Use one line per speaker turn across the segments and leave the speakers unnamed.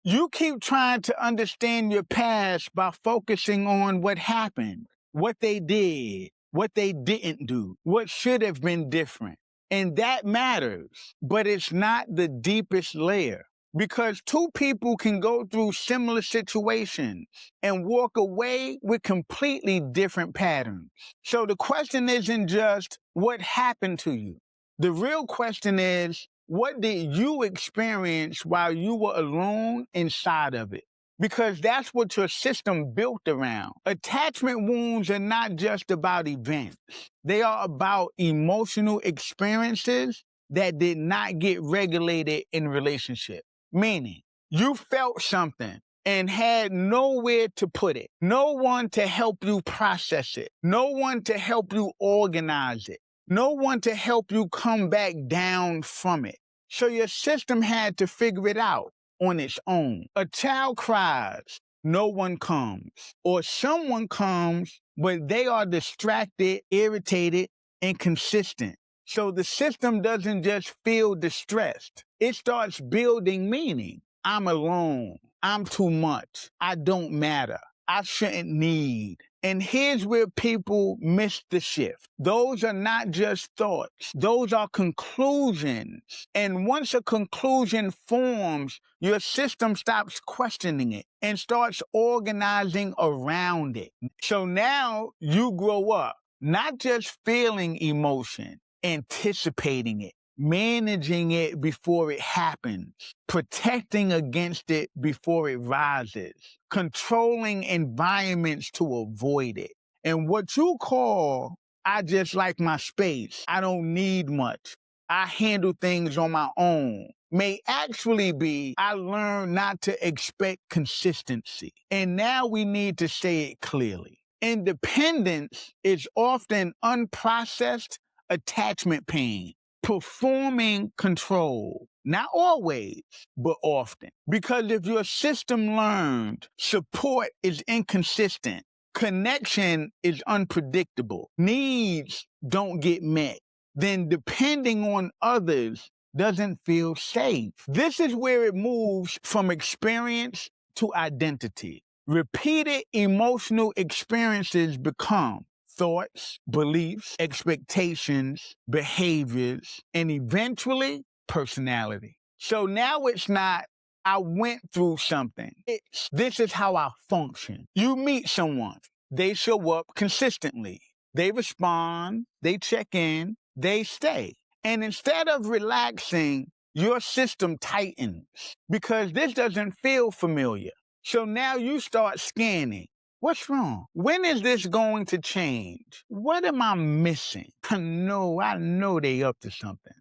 You keep trying to understand your past by focusing on what happened, what they did, what they didn't do, what should have been different. And that matters, but it's not the deepest layer. Because two people can go through similar situations and walk away with completely different patterns. So the question isn't just what happened to you. The real question is, what did you experience while you were alone inside of it? Because that's what your system built around. Attachment wounds are not just about events. They are about emotional experiences that did not get regulated in relationship. Meaning, you felt something and had nowhere to put it. No one to help you process it. No one to help you organize it. No one to help you come back down from it. So your system had to figure it out on its own. A child cries, no one comes. Or someone comes, but they are distracted, irritated, inconsistent. So the system doesn't just feel distressed. It starts building meaning. I'm alone. I'm too much. I don't matter. I shouldn't need. And here's where people miss the shift. Those are not just thoughts. Those are conclusions. And once a conclusion forms, your system stops questioning it and starts organizing around it. So now you grow up not just feeling emotion, anticipating it, managing it before it happens, protecting against it before it rises, controlling environments to avoid it. And what you call, I just like my space, I don't need much, I handle things on my own, may actually be, I learned not to expect consistency. And now we need to say it clearly. Independence is often unprocessed attachment pain, performing control. Not always, but often. Because if your system learned support is inconsistent, connection is unpredictable, needs don't get met, then depending on others doesn't feel safe. This is where it moves from experience to identity. Repeated emotional experiences become thoughts, beliefs, expectations, behaviors, and eventually personality. So now it's not, I went through something. It's, this is how I function. You meet someone, they show up consistently. They respond, they check in, they stay. And instead of relaxing, your system tightens because this doesn't feel familiar. So now you start scanning. What's wrong? When is this going to change? What am I missing? I know they up to something.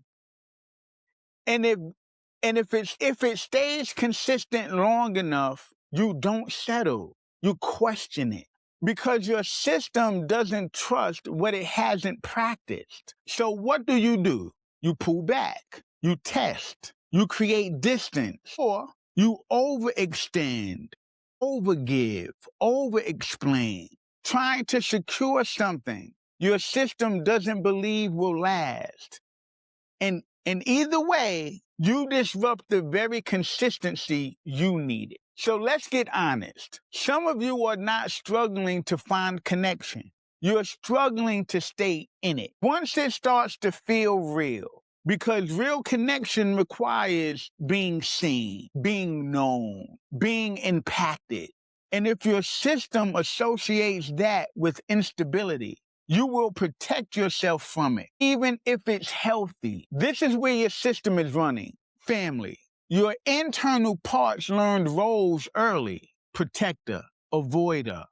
And if it stays consistent long enough, you don't settle. You question it because your system doesn't trust what it hasn't practiced. So what do? You pull back, you test, you create distance, or you overextend, overgive, overexplain, trying to secure something your system doesn't believe will last. And either way, you disrupt the very consistency you needed. So let's get honest. Some of you are not struggling to find connection. You're struggling to stay in it. Once it starts to feel real, because real connection requires being seen, being known, being impacted. And if your system associates that with instability, you will protect yourself from it, even if it's healthy. This is where your system is running. Family. Your internal parts learned roles early. Protector, avoider,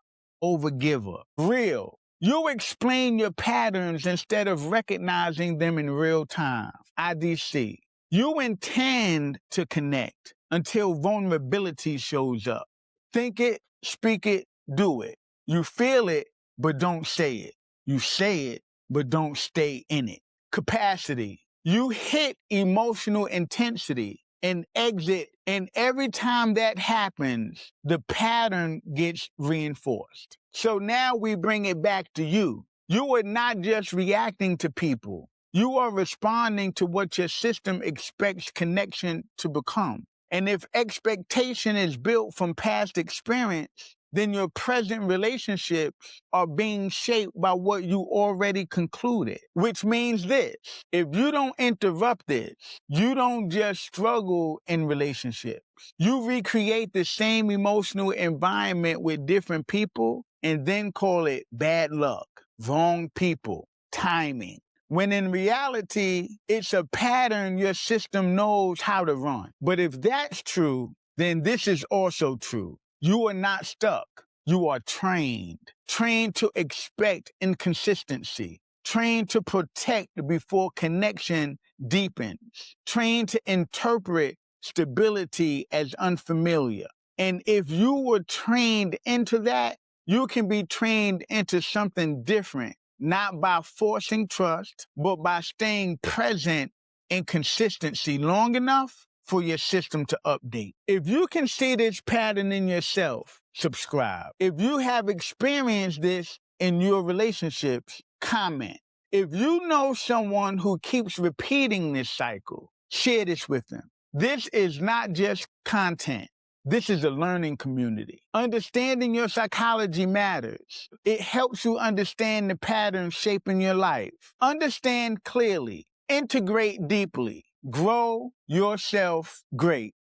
overgiver. Real. You explain your patterns instead of recognizing them in real time. IDC. You intend to connect until vulnerability shows up. Think it, speak it, do it. You feel it, but don't say it. You say it, but don't stay in it. Capacity. You hit emotional intensity and exit, and every time that happens, the pattern gets reinforced. So now we bring it back to you. You are not just reacting to people. You are responding to what your system expects connection to become. And if expectation is built from past experience, then your present relationships are being shaped by what you already concluded. Which means this: if you don't interrupt this, you don't just struggle in relationships. You recreate the same emotional environment with different people and then call it bad luck, wrong people, timing. When in reality, it's a pattern your system knows how to run. But if that's true, then this is also true. You are not stuck. You are trained. Trained to expect inconsistency. Trained to protect before connection deepens. Trained to interpret stability as unfamiliar. And if you were trained into that, you can be trained into something different, not by forcing trust, but by staying present in consistency long enough for your system to update. If you can see this pattern in yourself, subscribe. If you have experienced this in your relationships, comment. If you know someone who keeps repeating this cycle, share this with them. This is not just content. This is a learning community. Understanding your psychology matters. It helps you understand the patterns shaping your life. Understand clearly. Integrate deeply. Grow yourself great.